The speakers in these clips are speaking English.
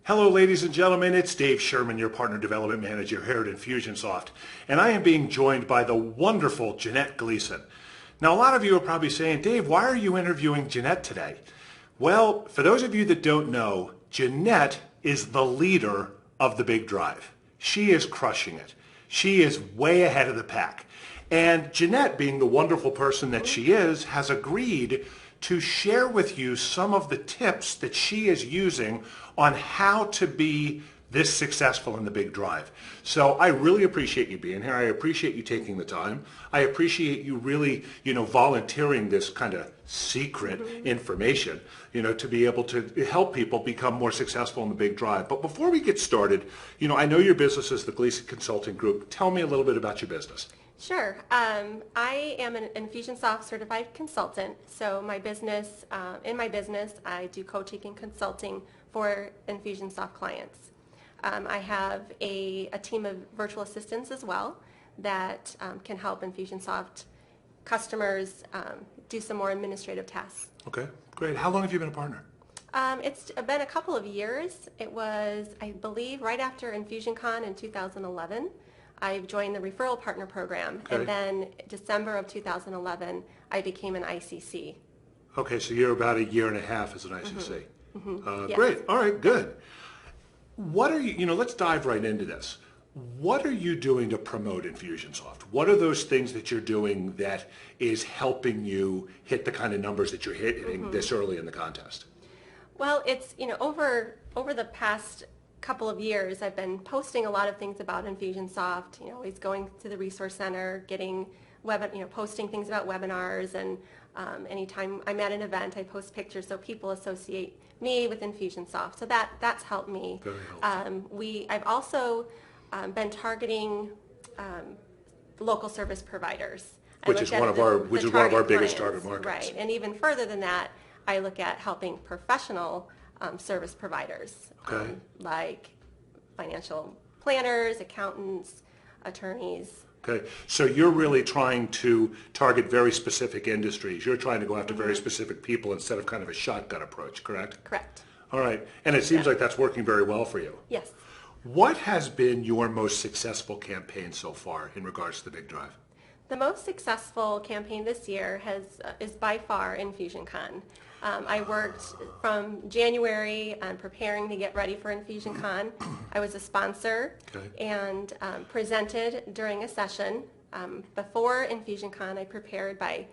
Hello, ladies and gentlemen. It's Dave Sherman, your Partner Development Manager here at Infusionsoft, and I am being joined by the wonderful Janette Gleason. Now, a lot of you are probably saying, Dave, why are you interviewing Janette today? Well, for those of you that don't know, Janette is the leader of the Big Drive. She is crushing it. She is way ahead of the pack. And Janette, being the wonderful person that she is, has agreed to share with you some of the tips that she is using on how to be this successful in the Big Drive. So I really appreciate you being here. I appreciate you taking the time. I appreciate you really, volunteering this kind of secret information, to be able to help people become more successful in the Big Drive. But before we get started, I know your business is the Gleason Consulting Group. Tell me a little bit about your business. Sure. I am an Infusionsoft certified consultant. So in my business, I do coaching and consulting for Infusionsoft clients. I have a team of virtual assistants as well that can help Infusionsoft customers do some more administrative tasks. Okay, great. How long have you been a partner? It's been a couple of years. It was, I believe, right after InfusionCon in 2011. I joined the referral partner program, okay. And then December of 2011, I became an ICC. Okay, so you're about a year and a half as an ICC. Yes. Great. All right, good. What are you, let's dive right into this. What are you doing to promote Infusionsoft? What are those things that you're doing that is helping you hit the kind of numbers that you're hitting this early in the contest? Well, it's, over the past couple of years, I've been posting a lot of things about Infusionsoft, always going to the resource center, getting posting things about webinars, and anytime I'm at an event, I post pictures so people associate me with Infusionsoft. So that's helped me. Very helpful. I've also been targeting local service providers, which is one of our biggest target markets. Right, and even further than that, I look at helping professional service providers, okay. Like financial planners, accountants, attorneys. Okay, so you're really trying to target very specific industries. You're trying to go after very specific people instead of kind of a shotgun approach, correct? Correct. All right, and it seems like that's working very well for you. Yes. What has been your most successful campaign so far in regards to the Big Drive? The most successful campaign this year is by far InfusionCon. I worked from January on preparing to get ready for InfusionCon. I was a sponsor, okay. And presented during a session. Before InfusionCon, I prepared by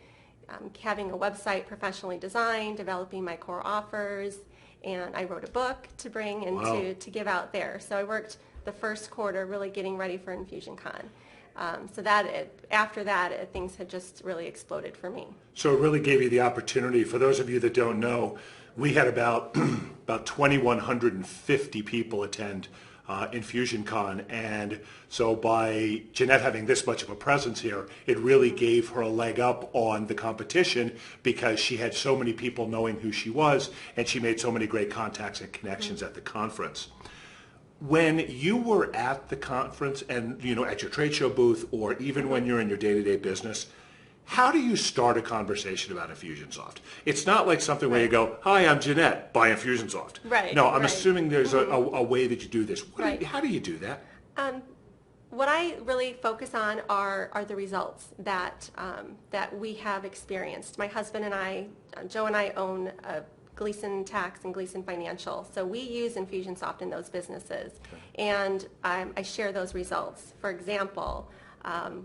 having a website professionally designed, developing my core offers, and I wrote a book to bring and wow. to give out there. So I worked the first quarter really getting ready for InfusionCon. After that, things had just really exploded for me. So it really gave you the opportunity. For those of you that don't know, we had about 2,150 people attend InfusionCon, and so by Janette having this much of a presence here, it really gave her a leg up on the competition because she had so many people knowing who she was, and she made so many great contacts and connections at the conference. When you were at the conference and, at your trade show booth, or even when you're in your day-to-day business, how do you start a conversation about Infusionsoft? It's not like something where you go, hi, I'm Janette, buy Infusionsoft. Right. No, I'm right. assuming there's a way that you do this. Right. How do you do that? What I really focus on are the results that we have experienced. My husband and I, Joe and I, own a Gleason Tax and Gleason Financial. So we use Infusionsoft in those businesses, okay. And I share those results. For example,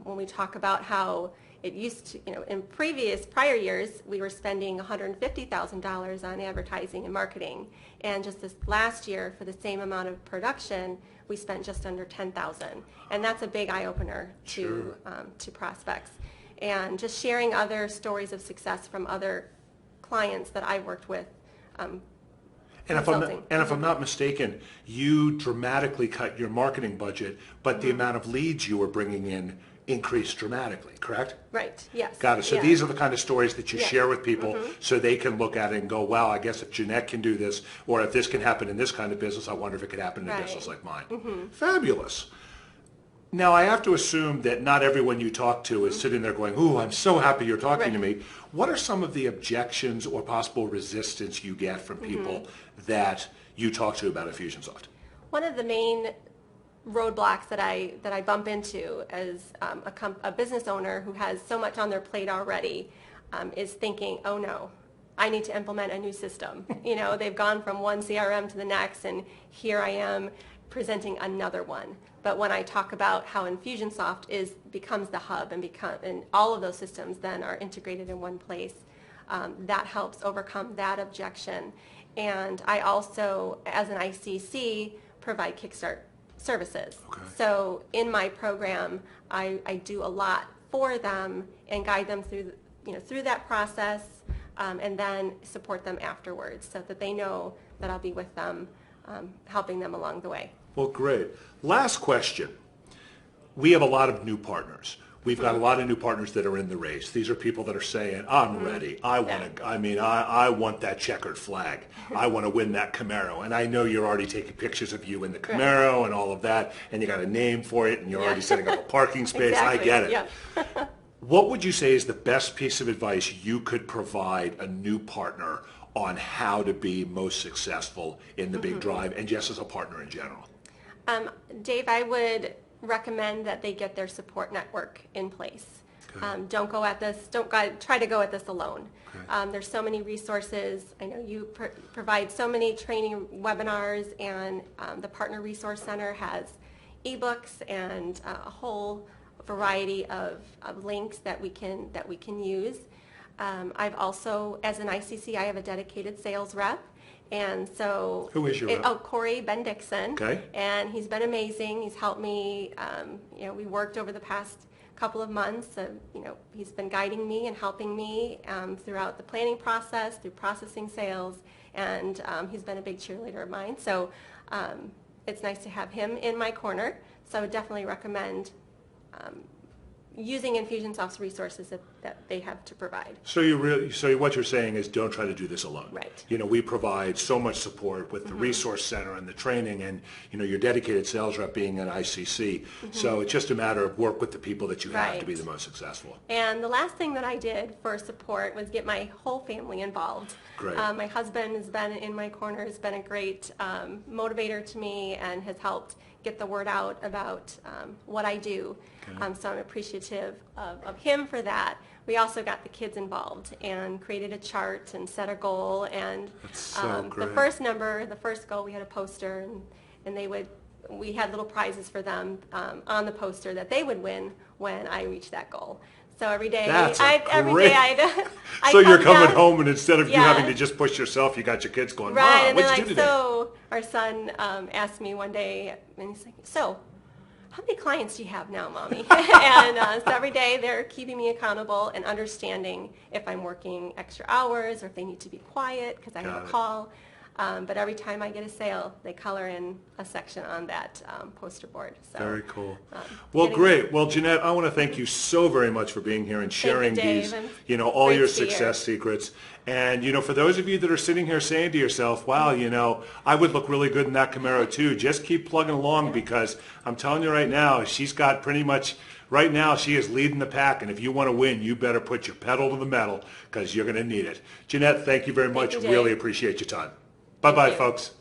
when we talk about how it used to, in prior years, we were spending $150,000 on advertising and marketing, and just this last year, for the same amount of production, we spent just under $10,000, and that's a big eye opener to prospects. And just sharing other stories of success from other clients that I worked with. And if I'm not mistaken, you dramatically cut your marketing budget, but the amount of leads you were bringing in increased dramatically, correct? Right, yes. Got it. So yeah. These are the kind of stories that you share with people so they can look at it and go, wow, I guess if Janette can do this, or if this can happen in this kind of business, I wonder if it could happen in a business like mine. Fabulous. Now, I have to assume that not everyone you talk to is sitting there going, ooh, I'm so happy you're talking to me. What are some of the objections or possible resistance you get from people that you talk to about Infusionsoft? One of the main roadblocks that I bump into as a business owner who has so much on their plate already is thinking, oh no, I need to implement a new system. You know, they've gone from one CRM to the next, and here I am presenting another one. But when I talk about how Infusionsoft becomes the hub and all of those systems then are integrated in one place, that helps overcome that objection. And I also, as an ICC, provide Kickstart services. Okay. So in my program, I do a lot for them and guide them through that process, and then support them afterwards so that they know that I'll be with them, helping them along the way. Well, great. Last question. We have a lot of new partners. We've got a lot of new partners that are in the race. These are people that are saying, I'm ready. I want that checkered flag. I want to win that Camaro. And I know you're already taking pictures of you in the Camaro and all of that, and you got a name for it, and you're already setting up a parking space. Exactly. I get it. Yeah. What would you say is the best piece of advice you could provide a new partner on how to be most successful in the big drive and just as a partner in general? Dave, I would recommend that they get their support network in place. Okay. Don't try to go at this alone. Okay. There's so many resources. I know you provide so many training webinars, and the Partner Resource Center has ebooks and a whole variety of links that we can use. I've also, as an ICC, I have a dedicated sales rep. And so, who is your rep? Corey Ben-Dixon. Okay. And he's been amazing. He's helped me. We worked over the past couple of months. He's been guiding me and helping me throughout the planning process, through processing sales, and he's been a big cheerleader of mine. So it's nice to have him in my corner. So I would definitely recommend using Infusionsoft's resources that they have to provide. So what you're saying is don't try to do this alone. Right. We provide so much support with the resource center and the training, and your dedicated sales rep being an ICC. So it's just a matter of work with the people that you have to be the most successful. And the last thing that I did for support was get my whole family involved. Great. My husband has been in my corner, has been a great motivator to me, and has helped get the word out about what I do. Okay. So I'm appreciative of him for that. We also got the kids involved and created a chart and set a goal. And that's so great. The first goal, we had a poster, and we had little prizes for them on the poster that they would win when I reached that goal. So every day, so you're coming home, and instead of you having to just push yourself, you got your kids going, Mom, what'd you do today? So our son asked me one day, and he's like, so how many clients do you have now, Mommy? And so every day they're keeping me accountable and understanding if I'm working extra hours or if they need to be quiet because I have a call. But every time I get a sale, they color in a section on that poster board. So, very cool. Well, great. Well, Janette, I want to thank you so very much for being here and sharing these, all your success secrets. And, for those of you that are sitting here saying to yourself, wow, I would look really good in that Camaro too, just keep plugging along because I'm telling you right now, she's got pretty much, right now she is leading the pack. And if you want to win, you better put your pedal to the metal because you're going to need it. Janette, thank you very much. Thank you, really appreciate your time. Bye-bye, folks.